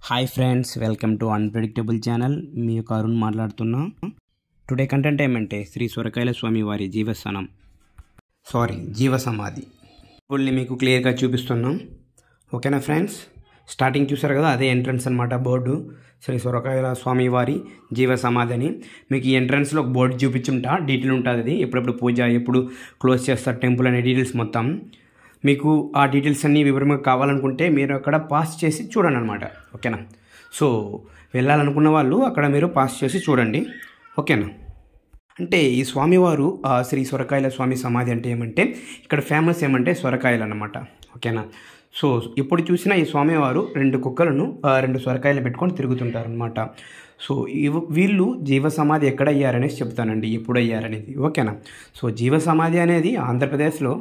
Hi friends, welcome to unpredictable channel. మీ యొక్క అరుణ్ మాట్లాడుతున్నా. టుడే కంటెంట్ ఏమంటే శ్రీ సొరకాయల స్వామి వారి జీవ సమాధి ఇప్పుడు మీకు క్లియర్గా చూపిస్తున్నాం. ఓకేనా ఫ్రెండ్స్, స్టార్టింగ్ చూసారు కదా, అదే ఎంట్రన్స్ అనమాట. బోర్డు శ్రీ సొరకాయల స్వామి వారి జీవ సమాధి అని మీకు ఈ ఎంట్రన్స్లో ఒక బోర్డు చూపించుంటా, డీటెయిల్ ఉంటుంది. అది ఎప్పుడెప్పుడు పూజ, ఎప్పుడు క్లోజ్ చేస్తారు టెంపుల్ అనే డీటెయిల్స్ మొత్తం. మీకు ఆ డీటెయిల్స్ అన్నీ వివరంగా కావాలనుకుంటే మీరు అక్కడ పాస్ చేసి చూడండి అనమాట. ఓకేనా, సో వెళ్ళాలనుకున్న వాళ్ళు అక్కడ మీరు పాస్ చేసి చూడండి. ఓకేనా, అంటే ఈ స్వామివారు శ్రీ సొరకాయల స్వామి సమాధి అంటే ఏమంటే ఇక్కడ ఫేమస్ ఏమంటే సొరకాయలు అన్నమాట. ఓకేనా, సో ఇప్పుడు చూసినా ఈ స్వామివారు రెండు కుక్కలను రెండు సొరకాయలు పెట్టుకొని తిరుగుతుంటారు అనమాట. సో వీళ్ళు జీవ సమాధి ఎక్కడ అయ్యారనేసి చెప్తానండి, ఎప్పుడు అయ్యారనేది. ఓకేనా, సో జీవ సమాధి అనేది ఆంధ్రప్రదేశ్లో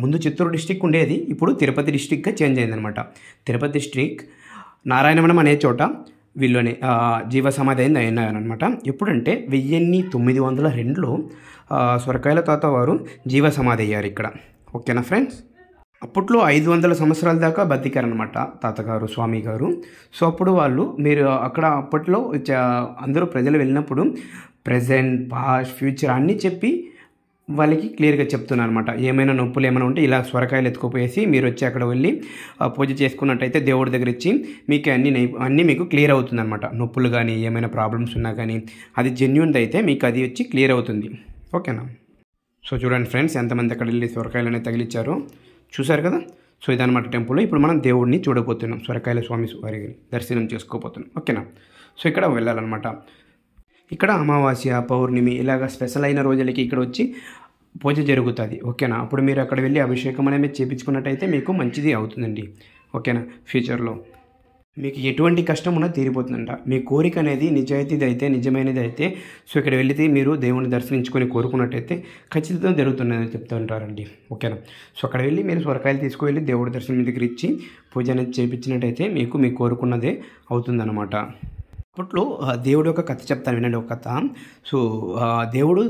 ముందు చిత్తూరు డిస్టిక్ ఉండేది, ఇప్పుడు తిరుపతి డిస్టిక్గా చేంజ్ అయిందనమాట. తిరుపతి డిస్టిక్ నారాయణవనం అనే చోట వీళ్ళని జీవ సమాధి అయినారనమాట. ఎప్పుడంటే 1902లో సొరకాయల తాత వారు జీవ సమాధి అయ్యారు ఇక్కడ. ఓకేనా ఫ్రెండ్స్, అప్పట్లో 500 సంవత్సరాల దాకా బతికారనమాట తాతగారు, స్వామి గారు. సో అప్పుడు వాళ్ళు మీరు అక్కడ అప్పట్లో అందరూ ప్రజలు వెళ్ళినప్పుడు ప్రజెంట్, పాస్ట్, ఫ్యూచర్ అన్నీ చెప్పి వాళ్ళకి క్లియర్గా చెప్తున్నారు అనమాట. ఏమైనా నొప్పులు ఏమైనా ఉంటే ఇలా సొరకాయలు ఎత్తుకుపోయేసి మీరు వచ్చి అక్కడ వెళ్ళి పూజ చేసుకున్నట్టయితే దేవుడి దగ్గర ఇచ్చి మీకు అన్నీ మీకు క్లియర్ అవుతుంది అనమాట. నొప్పులు కానీ ఏమైనా ప్రాబ్లమ్స్ ఉన్నా కానీ అది జెన్యూన్ది అయితే మీకు అది వచ్చి క్లియర్ అవుతుంది. ఓకేనా, సో చూడండి ఫ్రెండ్స్, ఎంతమంది అక్కడ వెళ్ళి సొరకాయలు అనేది తగిలిచ్చారో చూసారు కదా. సో ఇదనమాట టెంపుల్. ఇప్పుడు మనం దేవుడిని చూడబోతున్నాం, సొరకాయల స్వామి వారిని దర్శనం చేసుకోబోతున్నాం. ఓకేనా, సో ఇక్కడ వెళ్ళాలన్నమాట. ఇక్కడ అమావాస్య, పౌర్ణమి ఇలాగ స్పెషల్ అయిన రోజులకి ఇక్కడ వచ్చి పూజ జరుగుతుంది. ఓకేనా, అప్పుడు మీరు అక్కడ వెళ్ళి అభిషేకం అనేది చేయించుకున్నట్టయితే మీకు మంచిది అవుతుందండి. ఓకేనా, ఫ్యూచర్లో మీకు ఎటువంటి కష్టం ఉన్నా తీరిపోతుందంట. మీ కోరిక అనేది నిజాయితీది అయితే, నిజమైనది అయితే, సో ఇక్కడ వెళితే మీరు దేవుని దర్శించుకొని కోరుకున్నట్టయితే ఖచ్చితంగా జరుగుతుందని చెప్తూ ఉంటారండి. ఓకేనా, సో అక్కడ వెళ్ళి మీరు సొరకాయలు తీసుకువెళ్ళి దేవుడి దర్శనం దగ్గర ఇచ్చి పూజ అనేది చేయించినట్టయితే మీకు కోరుకున్నదే అవుతుందన్నమాట. అప్పట్లో దేవుడు యొక్క కథ చెప్తాను వినండి, ఒక కథ. సో దేవుడు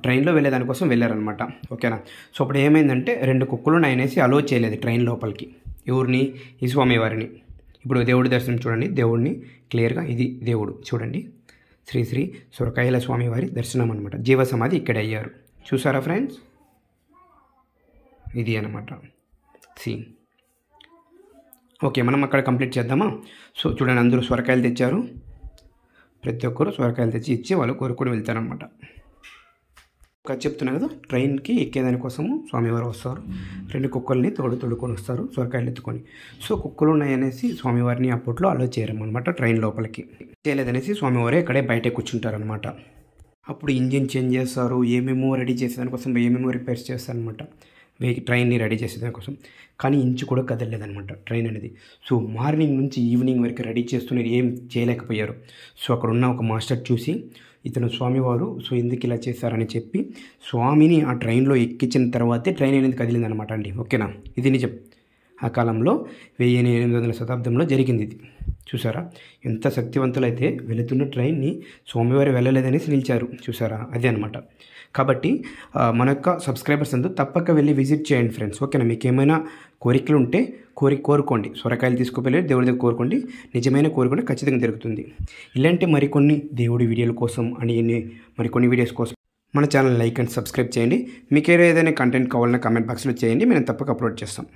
ట్రైన్లో వెళ్ళేదానికోసం వెళ్ళారనమాట. ఓకేనా, సో అప్పుడు ఏమైందంటే రెండు కుక్కలు అనేసి అలో చేయలేదు ట్రైన్ లోపలికి. ఎవరిని? ఈ స్వామివారిని. ఇప్పుడు దేవుడి దర్శనం చూడండి, దేవుడిని క్లియర్గా, ఇది దేవుడు చూడండి, శ్రీ సొరకాయల స్వామి వారి దర్శనం అనమాట. జీవ సమాధి ఇక్కడ అయ్యారు. చూసారా ఫ్రెండ్స్, ఇది అనమాట సీన్. ఓకే, మనం అక్కడ కంప్లీట్ చేద్దామా? సో చూడండి, అందరూ సొరకాయలు తెచ్చారు. ప్రతి ఒక్కరు సొరకాయలు తెచ్చి ఇచ్చి వాళ్ళు కోరుకొని వెళ్తారనమాట. ఒక చెప్తున్నా కదా, ట్రైన్కి ఎక్కేదానికోసము స్వామివారు వస్తారు. రెండు కుక్కల్ని తోడుకొని వస్తారు సొరకాయలు ఎత్తుకొని. సో కుక్కలు ఉన్నాయనేసి స్వామివారిని అప్పట్లో అలో చేయరమనమాట ట్రైన్ లోపలికి. చేయలేదనేసి స్వామివారే ఇక్కడే బయటే కూర్చుంటారనమాట. అప్పుడు ఇంజిన్ చేంజ్ చేస్తారు, ఏమేమో రెడీ చేసేదానికోసం ఏమేమో రిపేర్స్ చేస్తారనమాట ట్రైన్ని రెడీ చేసేదానికోసం. కానీ ఇంచు కూడా కదలలేదనమాట ట్రైన్ అనేది. సో మార్నింగ్ నుంచి ఈవినింగ్ వరకు రెడీ చేస్తున్నారు, ఏం చేయలేకపోయారు. సో అక్కడ ఉన్న ఒక మాస్టర్ చూసి ఇతను స్వామివారు సో ఎందుకు ఇలా చేశారని చెప్పి స్వామిని ఆ ట్రైన్లో ఎక్కించిన తర్వాతే ట్రైన్ అనేది కదిలిందనమాట అండి. ఓకేనా, ఇది నిజం. ఆ కాలంలో 1800 శతాబ్దంలో జరిగింది ఇది. చూసారా ఎంత శక్తివంతులైతే వెళుతున్న ట్రైన్ని స్వామివారు వెళ్ళలేదనేసి నిలిచారు. చూసారా, అదే అనమాట. కాబట్టి మన యొక్క సబ్స్క్రైబర్స్ అంతా తప్పక వెళ్ళి విజిట్ చేయండి ఫ్రెండ్స్. ఓకేనా, మీకు ఏమైనా కోరికలు ఉంటే కోరుకోండి. సొరకాయలు తీసుకువెళ్ళి దేవుడి దగ్గర కోరుకోండి, నిజమైన కోరుకుంటే ఖచ్చితంగా జరుగుతుంది. ఇలాంటి మరికొన్ని దేవుడి వీడియోల కోసం అని మరికొన్ని వీడియోస్ కోసం మన ఛానల్ లైక్ అండ్ సబ్స్క్రైబ్ చేయండి. మీకు ఏదైనా కంటెంట్ కావాలన్నా కామెంట్ బాక్స్లో చేయండి, మేము తప్పక అప్లోడ్ చేస్తాం.